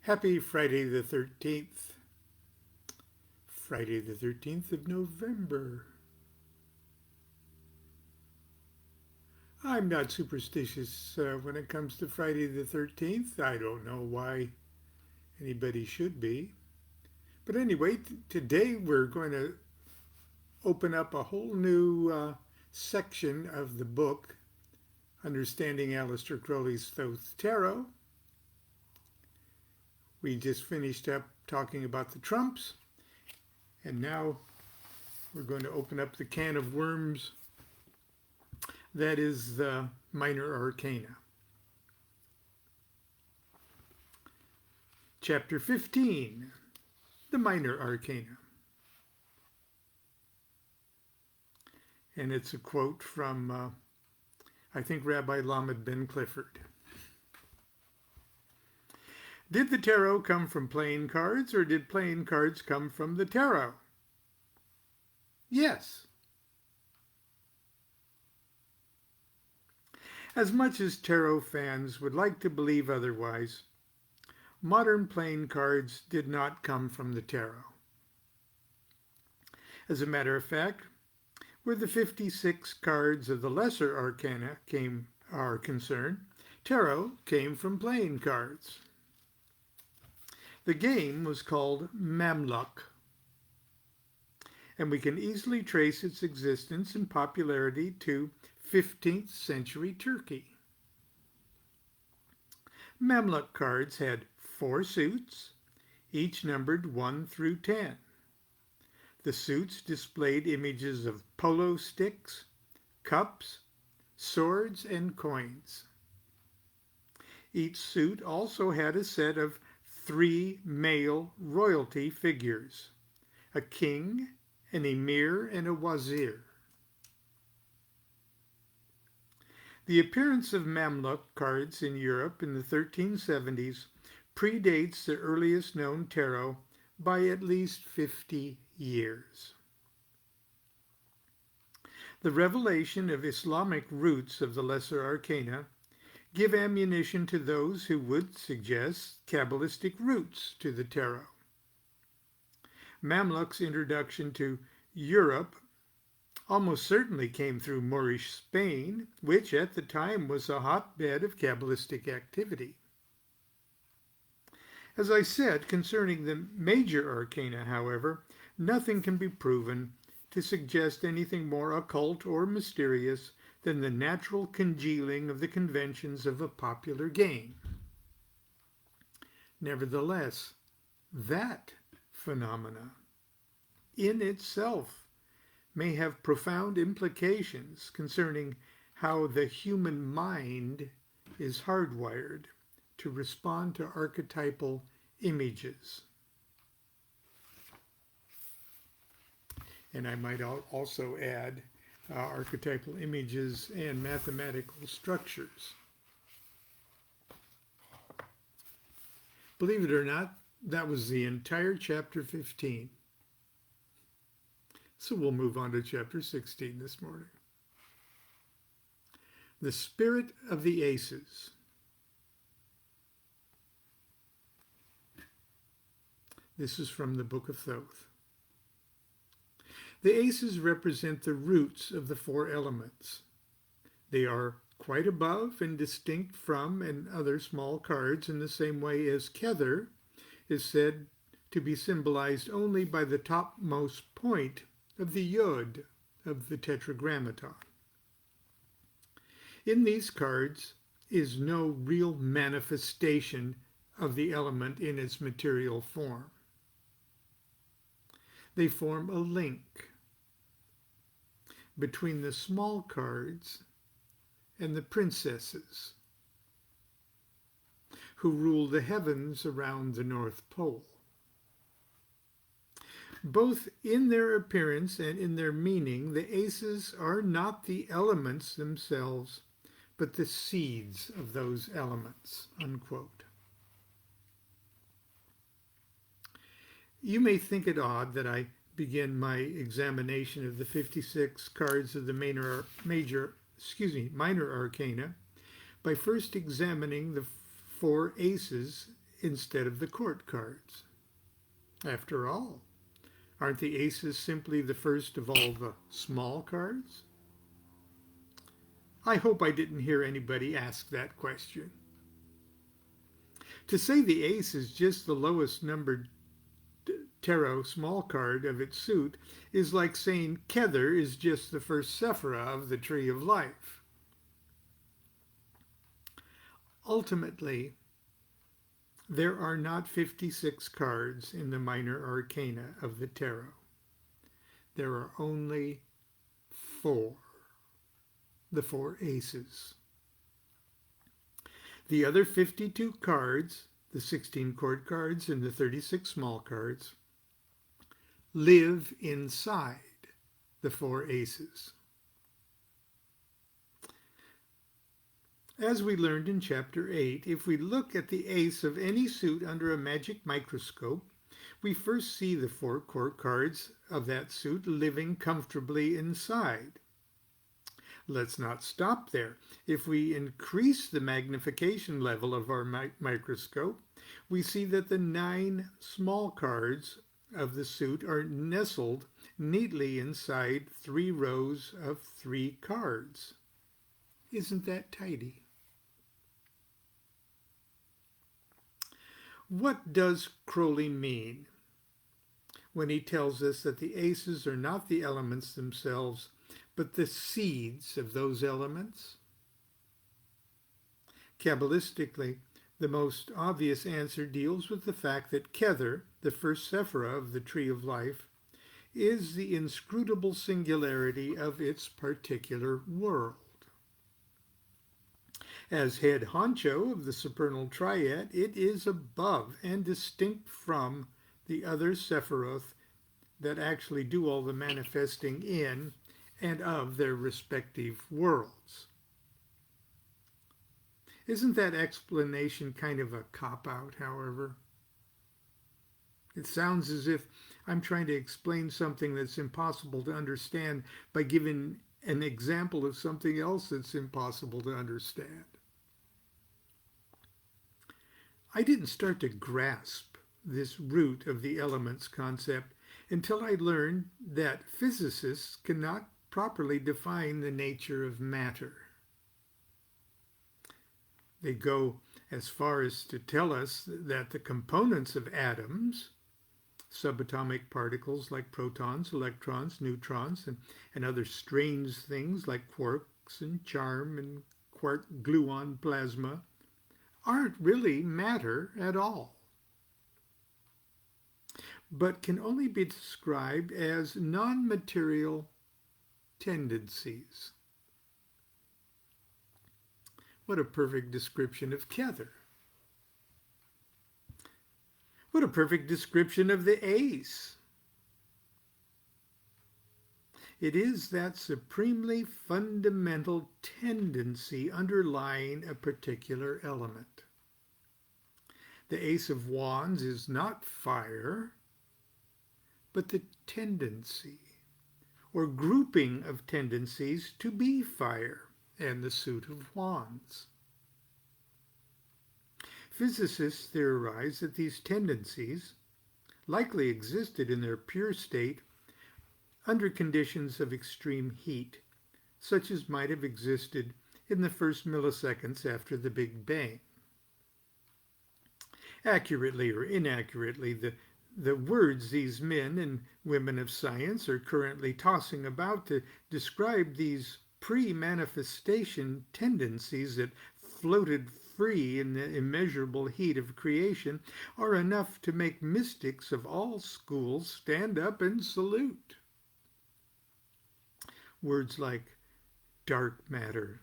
Happy Friday the 13th. Friday the 13th of November. I'm not superstitious when it comes to Friday the 13th. I don't know why anybody should be. But anyway, today we're going to open up a whole new section of the book, Understanding Aleister Crowley's Thoth Tarot. We just finished up talking about the trumps, and now we're going to open up the can of worms that is the minor arcana. Chapter 15, the minor arcana. And it's a quote from, I think, Rabbi Lamed Ben Clifford. Did the tarot come from playing cards, or did playing cards come from the tarot? Yes. As much as tarot fans would like to believe otherwise, modern playing cards did not come from the tarot. As a matter of fact, where the 56 cards of the lesser arcana are concerned, tarot came from playing cards. The game was called Mamluk, and we can easily trace its existence and popularity to 15th century Turkey. Mamluk cards had 4 suits, each numbered 1 through 10. The suits displayed images of polo sticks, cups, swords, and coins. Each suit also had a set of 3 male royalty figures, a king, an emir, and a wazir. The appearance of Mamluk cards in Europe in the 1370s predates the earliest known tarot by at least 50 years. The revelation of Islamic roots of the lesser arcana give ammunition to those who would suggest Kabbalistic roots to the tarot. Mamluk's introduction to Europe almost certainly came through Moorish Spain, which at the time was a hotbed of Kabbalistic activity. As I said, concerning the major arcana, however, nothing can be proven to suggest anything more occult or mysterious than the natural congealing of the conventions of a popular game. Nevertheless, that phenomena in itself may have profound implications concerning how the human mind is hardwired to respond to archetypal images. And I might also add archetypal images and mathematical structures. Believe it or not, that was the entire chapter 15. So we'll move on to chapter 16 this morning. The Spirit of the Aces. This is from the Book of Thoth. The aces represent the roots of the 4 elements. They are quite above and distinct from and other small cards in the same way as Kether is said to be symbolized only by the topmost point of the yod of the tetragrammaton. In these cards is no real manifestation of the element in its material form. They form a link between the small cards and the princesses who rule the heavens around the North Pole. Both in their appearance and in their meaning, the aces are not the elements themselves, but the seeds of those elements, unquote. You may think it odd that I begin my examination of the 56 cards of the minor arcana by first examining the 4 aces instead of the court cards. After all, aren't the aces simply the first of all the small cards? I hope I didn't hear anybody ask that question. To say the ace is just the lowest numbered tarot small card of its suit is like saying Kether is just the first sephira of the Tree of Life. Ultimately, there are not 56 cards in the minor arcana of the tarot. There are only 4, the 4 aces. The other 52 cards, the 16 court cards and the 36 small cards, live inside the 4 aces. As we learned in Chapter 8, if we look at the ace of any suit under a magic microscope, we first see the 4 court cards of that suit living comfortably inside. Let's not stop there. If we increase the magnification level of our microscope, we see that the 9 small cards of the suit are nestled neatly inside 3 rows of 3 cards. Isn't that tidy? What does Crowley mean when he tells us that the aces are not the elements themselves, but the seeds of those elements? Kabbalistically, the most obvious answer deals with the fact that Kether, the first sephira of the Tree of Life, is the inscrutable singularity of its particular world. As head honcho of the supernal triad, it is above and distinct from the other sephiroth that actually do all the manifesting in and of their respective worlds. Isn't that explanation kind of a cop-out, however? It sounds as if I'm trying to explain something that's impossible to understand by giving an example of something else that's impossible to understand. I didn't start to grasp this root of the elements concept until I learned that physicists cannot properly define the nature of matter. They go as far as to tell us that the components of atoms, subatomic particles like protons, electrons, neutrons, and other strange things like quarks and charm and quark gluon plasma, aren't really matter at all, but can only be described as non-material tendencies. What a perfect description of Kether. What a perfect description of the ace. It is that supremely fundamental tendency underlying a particular element. The Ace of Wands is not fire, but the tendency, or grouping of tendencies to be fire, and the suit of wands. Physicists theorize that these tendencies likely existed in their pure state under conditions of extreme heat, such as might have existed in the first milliseconds after the Big Bang. Accurately or inaccurately, the words these men and women of science are currently tossing about to describe these pre-manifestation tendencies that floated free in the immeasurable heat of creation are enough to make mystics of all schools stand up and salute. Words like dark matter,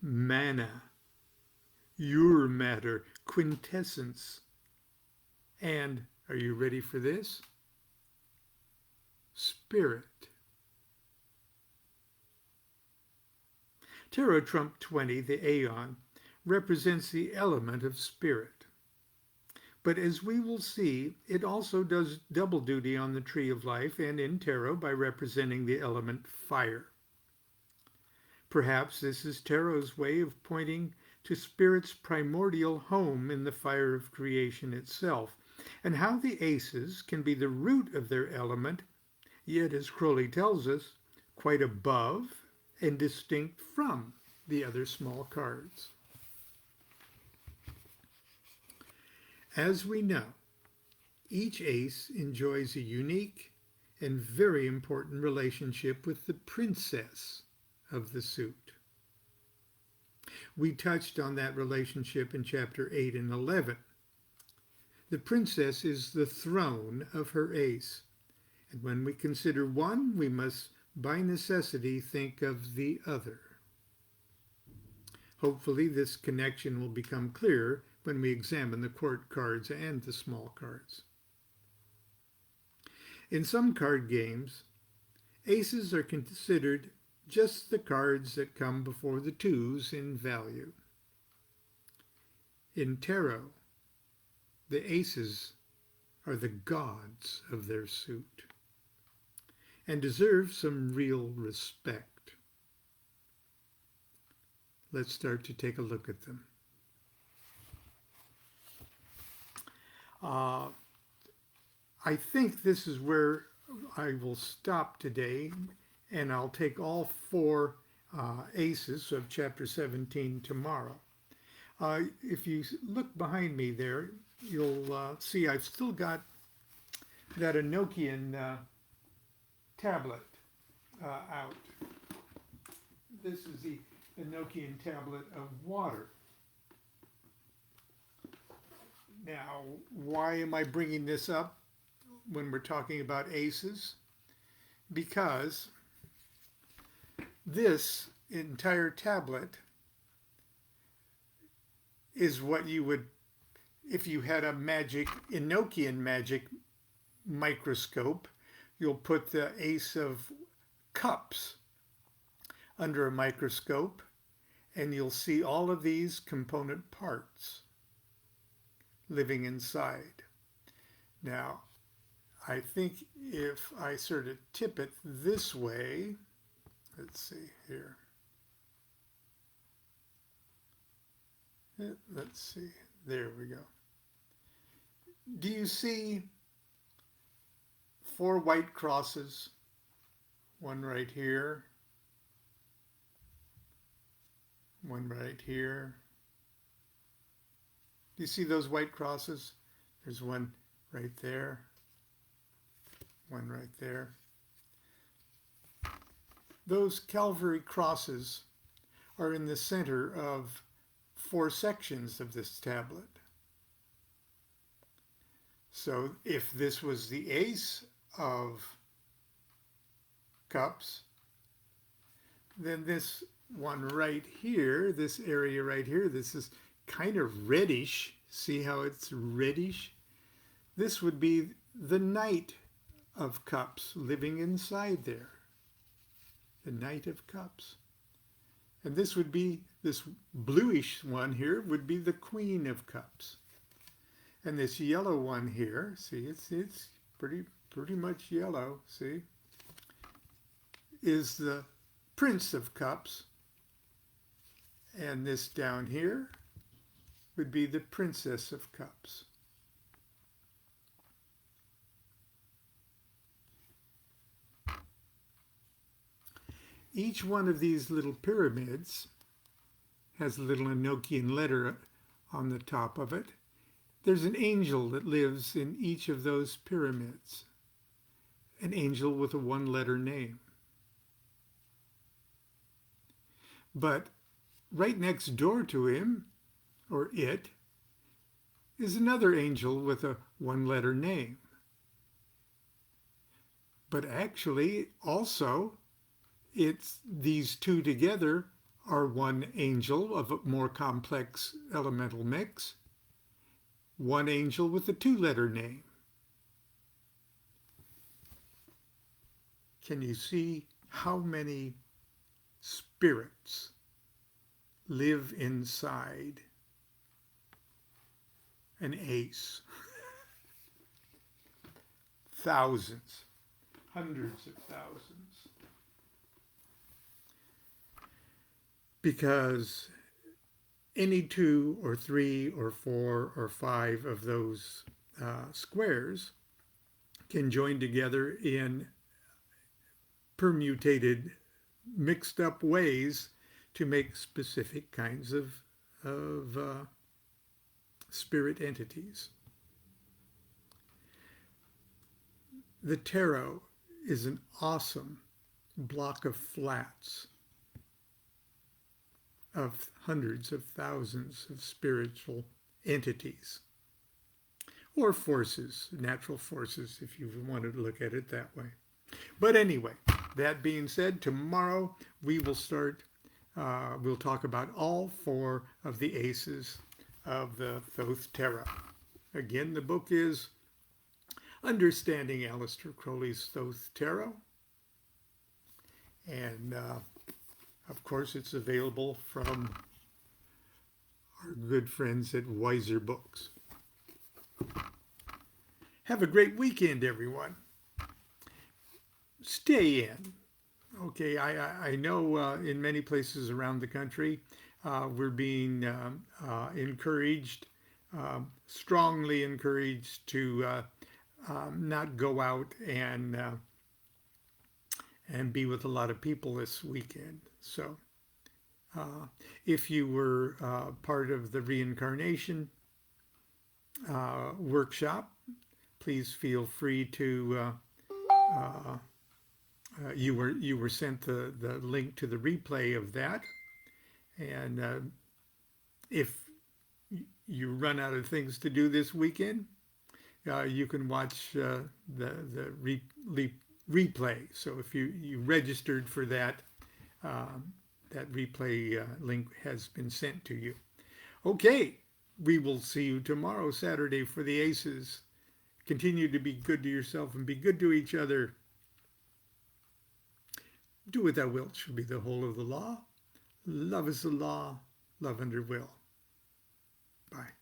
mana, your matter, quintessence, and, are you ready for this? Spirit. Tarot Trump 20, the Aeon, represents the element of spirit. But as we will see, it also does double duty on the Tree of Life and in Tarot by representing the element fire. Perhaps this is Tarot's way of pointing to spirit's primordial home in the fire of creation itself, and how the aces can be the root of their element, yet, as Crowley tells us, quite above and distinct from the other small cards. As we know, each ace enjoys a unique and very important relationship with the princess of the suit. We touched on that relationship in chapter 8 and 11. The princess is the throne of her ace, and when we consider one, we must by necessity think of the other. Hopefully this connection will become clearer when we examine the court cards and the small cards. In some card games, aces are considered just the cards that come before the twos in value. In tarot, the aces are the gods of their suit and deserve some real respect. Let's start to take a look at them. I think this is where I will stop today, and I'll take all four aces of chapter 17 tomorrow. If you look behind me there, you'll see I've still got that Enochian tablet out. This is the Enochian tablet of water. Now, why am I bringing this up when we're talking about aces? Because this entire tablet is what you would, if you had a Enochian magic microscope, you'll put the Ace of Cups under a microscope, and you'll see all of these component parts living inside. Now, I think if I sort of tip it this way, let's see here. Let's see, there we go. Do you see 4 white crosses? One right here, one right here. Do you see those white crosses? There's one right there, one right there. Those Calvary crosses are in the center of 4 sections of this tablet. So if this was the Ace of Cups, then this one right here, this area right here, this is kind of reddish. See how it's reddish? This would be the Knight of Cups living inside there. The Knight of Cups. And this would be, this bluish one here would be the Queen of Cups. And this yellow one here, see, it's pretty much yellow, see, is the Prince of Cups. And this down here would be the Princess of Cups. Each one of these little pyramids has a little Enochian letter on the top of it. There's an angel that lives in each of those pyramids, an angel with a 1-letter name. But right next door to him, or it, is another angel with a 1-letter name. But actually, also, it's these two together are one angel of a more complex elemental mix, one angel with a 2-letter name. Can you see how many spirits live inside an ace? Thousands, hundreds of thousands. Because any 2 or 3 or 4 or 5 of those squares can join together in permutated, mixed up ways to make specific kinds of spirit entities. The tarot is an awesome block of flats of hundreds of thousands of spiritual entities, or forces, natural forces, if you wanted to look at it that way. But anyway, that being said, tomorrow we will start, we'll talk about all 4 of the aces of the Thoth Tarot. Again, the book is Understanding Aleister Crowley's Thoth Tarot. And of course, it's available from our good friends at Wiser Books. Have a great weekend, everyone. Stay in. Okay, I know in many places around the country, we're being encouraged, strongly encouraged to not go out and be with a lot of people this weekend. So if you were part of the reincarnation workshop, please feel free to, you were sent the link to the replay of that. And if you run out of things to do this weekend, you can watch the replay. So if you registered for that, that replay link has been sent to you. Okay, we will see you tomorrow, Saturday, for the Aces. Continue to be good to yourself and be good to each other. Do what thou wilt shall be the whole of the law. Love is the law. Love under will. Bye.